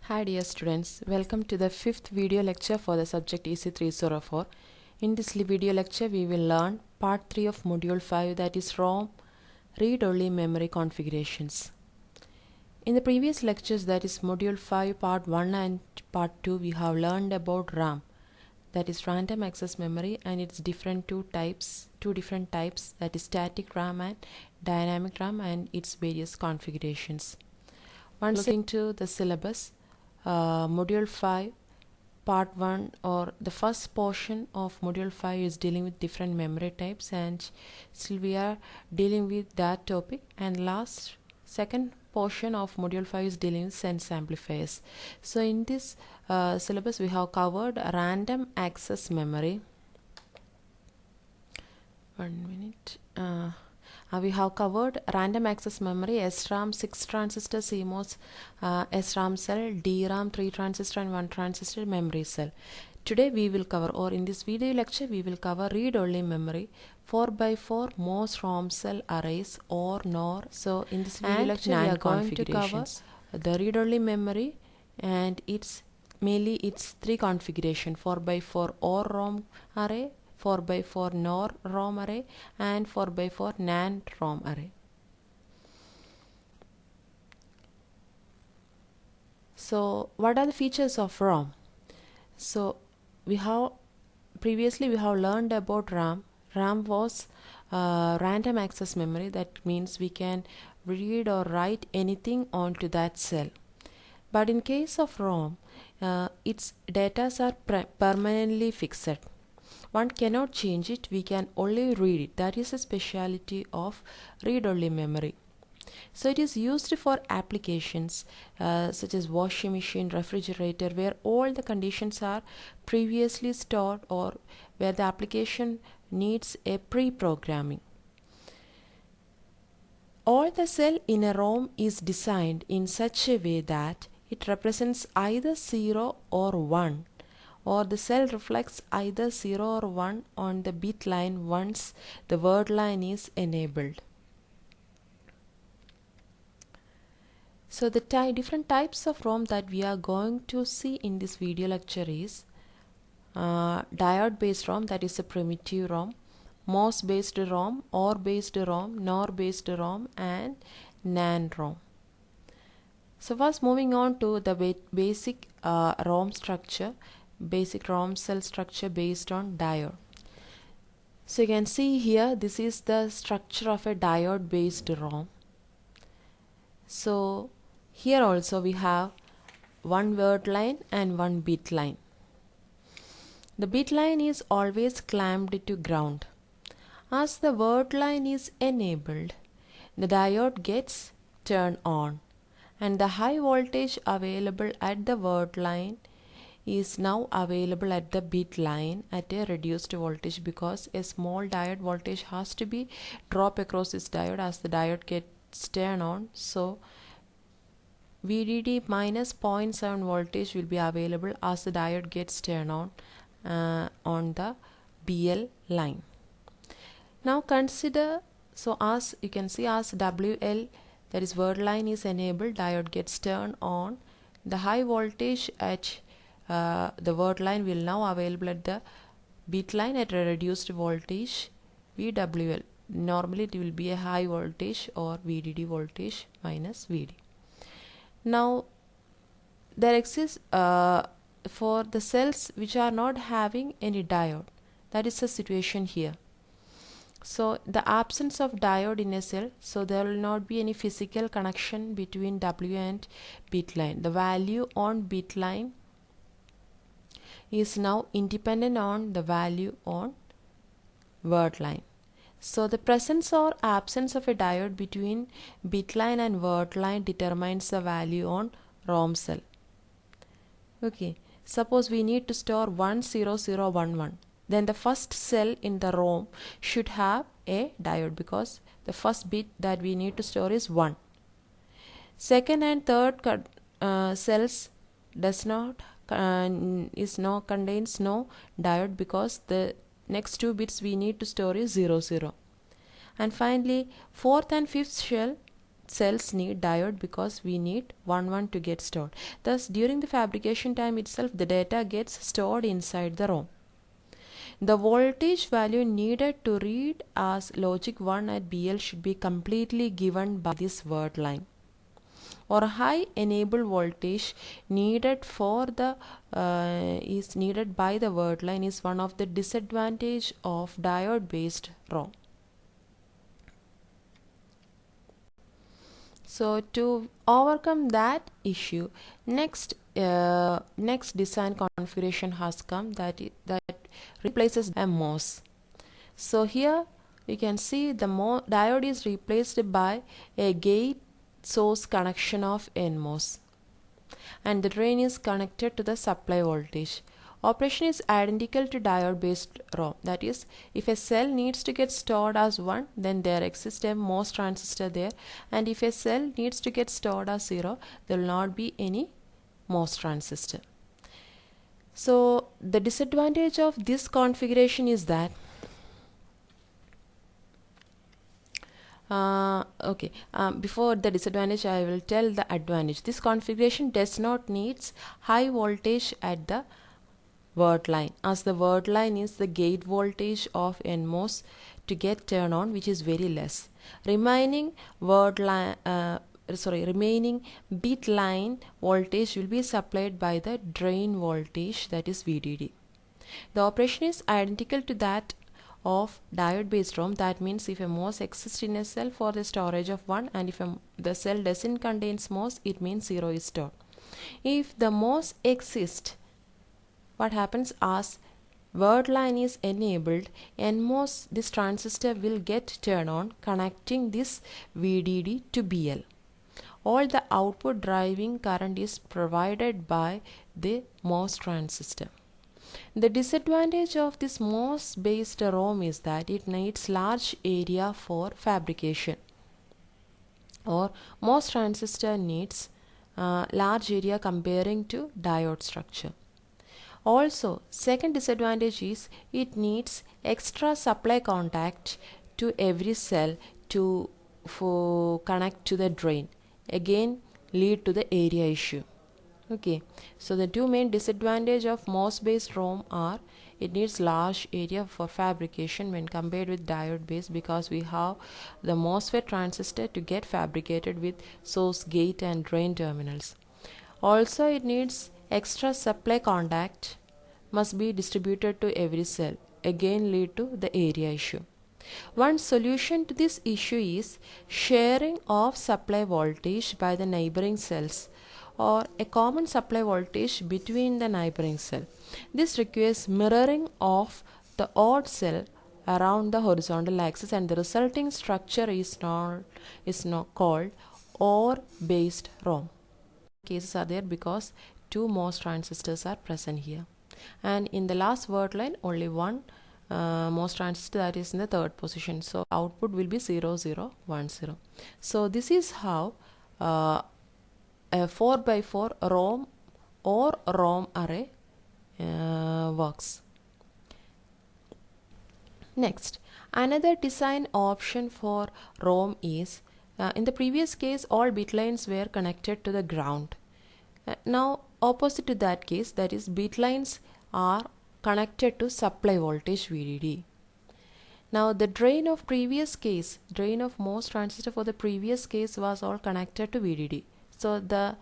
Hi dear students, welcome to the fifth video lecture for the subject EC304. In this video lecture we will learn part 3 of module 5, that is ROM read-only memory configurations. In the previous lectures, that is module 5 part 1 and part 2, we have learned about RAM, that is random access memory, and its two different types, that is static RAM and dynamic RAM, and its various configurations. Once looking to the syllabus, module 5 part 1, or the first portion of module 5, is dealing with different memory types, and still we are dealing with that topic. And second portion of module 5 is dealing with sense amplifiers. So in this syllabus we have covered random access memory. We have covered random access memory, SRAM 6 transistor CMOS SRAM cell, DRAM 3 transistor and 1 transistor memory cell. Today we will cover, or in this video lecture we will cover read-only memory, 4x4 MOS ROM cell arrays or NOR. So in this video lecture we are going to cover the read-only memory and its three configuration: 4x4 OR ROM array, 4x4 NOR ROM array, and 4x4 NAND ROM array. So what are the features of ROM? So previously we have learned about RAM. RAM was random access memory. That means we can read or write anything onto that cell. But in case of ROM, its data are permanently fixed. One cannot change it, we can only read it. That is a speciality of read-only memory. So it is used for applications such as washing machine, refrigerator, where all the conditions are previously stored or where the application needs a pre-programming. All the cell in a ROM is designed in such a way that it represents either 0 or 1, or the cell reflects either 0 or 1 on the bit line once the word line is enabled. So the different types of ROM that we are going to see in this video lecture is diode based ROM, that is a primitive ROM, MOS based ROM, OR based ROM, NOR based ROM, and NAND ROM. So first, moving on to the basic ROM structure, basic ROM cell structure based on diode. So you can see here, this is the structure of a diode based ROM. So here also we have one word line and one bit line. The bit line is always clamped to ground. As the word line is enabled, the diode gets turned on, and the high voltage available at the word line is now available at the bit line at a reduced voltage, because a small diode voltage has to be dropped across this diode as the diode gets turned on. So VDD minus 0.7 voltage will be available as the diode gets turned on the BL line. Now consider, so as you can see, as WL, that is word line, is enabled, diode gets turned on, the high voltage at the word line will now available at the bit line at a reduced voltage VWL. Normally it will be a high voltage or VDD voltage minus VD. Now there exists for the cells which are not having any diode, that is the situation here. So the absence of diode in a cell, so there will not be any physical connection between W and bit line. The value on bit line is now independent on the value on word line. So the presence or absence of a diode between bit line and word line determines the value on ROM cell. Okay, suppose we need to store 10011, then the first cell in the ROM should have a diode, because the first bit that we need to store is 1. Second and third cells contains no diode, because the next two bits we need to store is 00. And finally, fourth and fifth cells need diode because we need 1 to get stored. Thus, during the fabrication time itself, the data gets stored inside the ROM. The voltage value needed to read as logic 1 at BL should be completely given by this word line. Or high enable voltage needed for the is needed by the word line is one of the disadvantage of diode based ROM. So to overcome that issue, next design configuration has come that replaces a MOS. So here we can see the diode is replaced by a gate source connection of NMOS, and the drain is connected to the supply voltage. Operation is identical to diode based ROM. That is, if a cell needs to get stored as 1, then there exists a MOS transistor there, and if a cell needs to get stored as 0, there will not be any MOS transistor. So the disadvantage of this configuration is that before the disadvantage I will tell the advantage. This configuration does not needs high voltage at the word line, as the word line is the gate voltage of NMOS to get turned on, which is very less. Remaining bit line voltage will be supplied by the drain voltage, that is VDD. The operation is identical to that of diode based ROM. That means if a MOS exists in a cell for the storage of 1, and if the cell doesn't contain MOS, it means 0 is stored. If the MOS exists, what happens as word line is enabled, NMOS, this transistor will get turned on, connecting this VDD to BL. All the output driving current is provided by the MOS transistor. The disadvantage of this MOS based ROM is that it needs large area for fabrication, or MOS transistor needs large area comparing to diode structure. Also, second disadvantage is it needs extra supply contact to every cell to connect to the drain, again lead to the area issue. Okay, so the two main disadvantages of MOS based ROM are it needs large area for fabrication when compared with diode based, because we have the MOSFET transistor to get fabricated with source, gate and drain terminals. Also, it needs extra supply contact must be distributed to every cell, again lead to the area issue. One solution to this issue is sharing of supply voltage by the neighboring cells, or a common supply voltage between the neighboring cell. This requires mirroring of the odd cell around the horizontal axis, and the resulting structure is now called OR based ROM. Cases are there because two MOS transistors are present here, and in the last word line only one MOS transistor that is in the third position, so output will be 0 0 1 0. So this is how a 4x4 ROM or ROM array works. Next, another design option for ROM is in the previous case all bit lines were connected to the ground. Now opposite to that case, that is bit lines are connected to supply voltage VDD. Now the drain of MOS transistor for the previous case was all connected to VDD. So the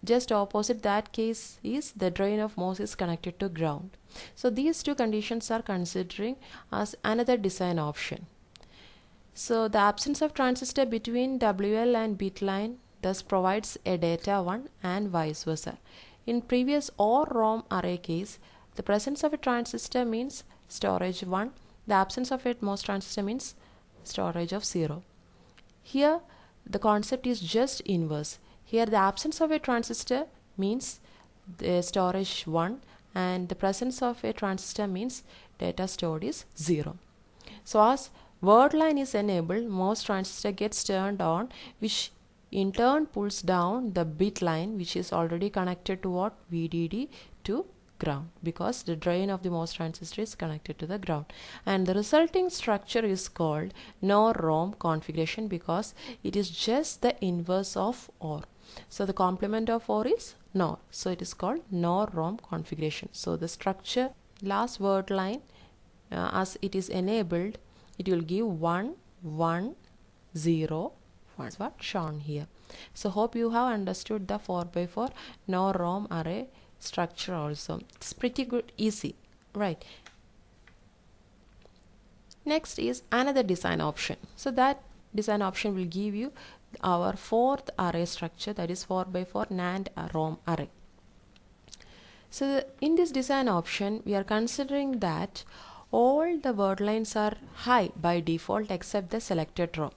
just opposite that case is the drain of MOS is connected to ground. So these two conditions are considering as another design option. So the absence of transistor between WL and bit line thus provides a data 1 and vice versa. In previous OR ROM array case, the presence of a transistor means storage 1, the absence of a MOS transistor means storage of 0. Here the concept is just inverse. Here the absence of a transistor means the storage 1, and the presence of a transistor means data stored is 0. So as word line is enabled, MOS transistor gets turned on, which in turn pulls down the bit line which is already connected to what? VDD to ground, because the drain of the MOS transistor is connected to the ground, and the resulting structure is called NOR ROM configuration because it is just the inverse of OR. So the complement of OR is NOR, so it is called NOR ROM configuration. So the structure, last word line, as it is enabled, it will give 1 1 0 1, what shown here. So hope you have understood the 4x4 NOR ROM array structure also. It's pretty good, easy, right? Next is another design option. So that design option will give you our fourth array structure, that is 4x4 NAND ROM array. So in this design option, we are considering that all the word lines are high by default except the selected row.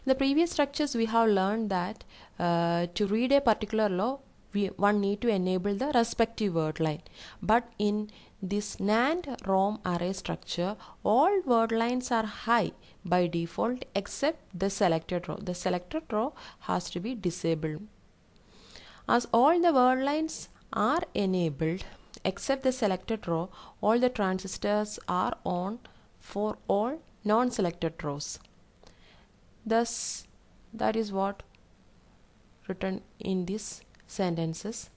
In the previous structures, we have learned that to read a particular row, one need to enable the respective word line. But in this NAND ROM array structure, all word lines are high by default except the selected row. The selected row has to be disabled. As all the word lines are enabled except the selected row, all the transistors are on for all non-selected rows. Thus, that is what written in these sentences.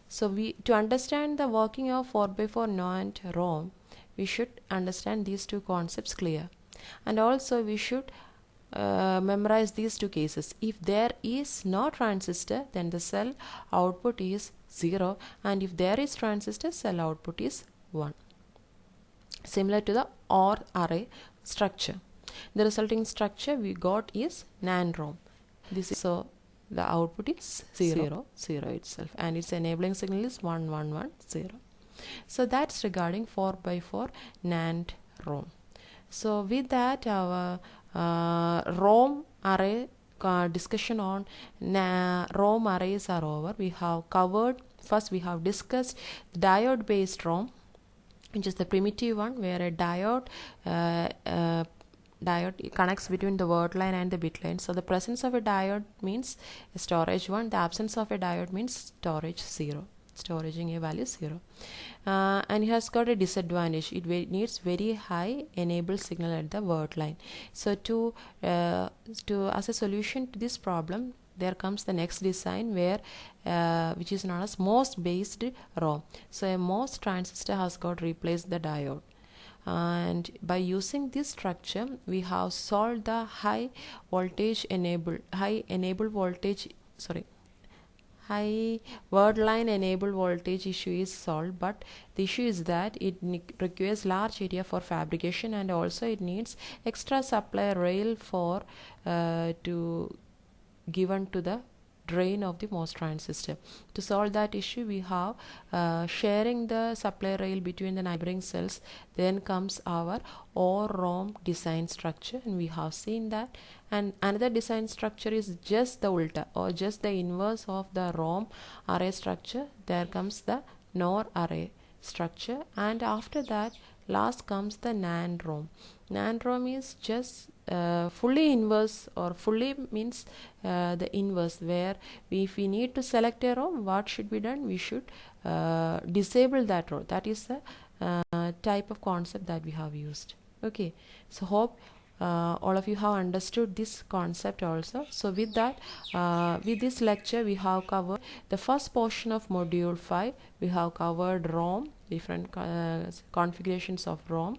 So to understand the working of 4x4 NAND ROM, we should understand these two concepts clear, and also we should memorize these two cases. If there is no transistor, then the cell output is 0, and if there is transistor, cell output is 1, similar to the OR array structure. The resulting structure we got is NAND ROM. This is, so the output is 0 0 itself, and its enabling signal is 1 1 1 0. So that's regarding 4x4 NAND ROM. So with that, our ROM array discussion on ROM arrays are over. We have covered, first we have discussed diode based ROM, which is the primitive one where a diode connects between the word line and the bit line. So the presence of a diode means storage 1, the absence of a diode means storage 0, storaging a value 0. And it has got a disadvantage, it needs very high enable signal at the word line. So as a solution to this problem, there comes the next design where which is known as MOS based ROM. So a MOS transistor has got replaced the diode, and by using this structure we have solved the high word line enable voltage issue is solved. But the issue is that it requires large area for fabrication, and also it needs extra supply rail for given to the drain of the MOS transistor. To solve that issue, we have sharing the supply rail between the neighboring cells. Then comes our OR ROM design structure, and we have seen that. And another design structure is just the ulta, or just the inverse of the ROM array structure. There comes the NOR array structure, and after that last comes the NAND ROM. NAND ROM is just fully inverse, or fully means the inverse, where if we need to select a row, what should be done? We should disable that row. That is the type of concept that we have used. Okay, so hope all of you have understood this concept also. So with that, with this lecture we have covered the first portion of module 5. We have covered ROM, different configurations of ROM,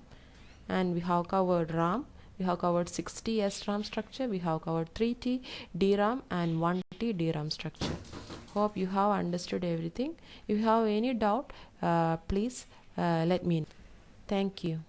and we have covered RAM. We have covered 6T SRAM structure. We have covered 3T DRAM and 1T DRAM structure. Hope you have understood everything. If you have any doubt, please let me know. Thank you.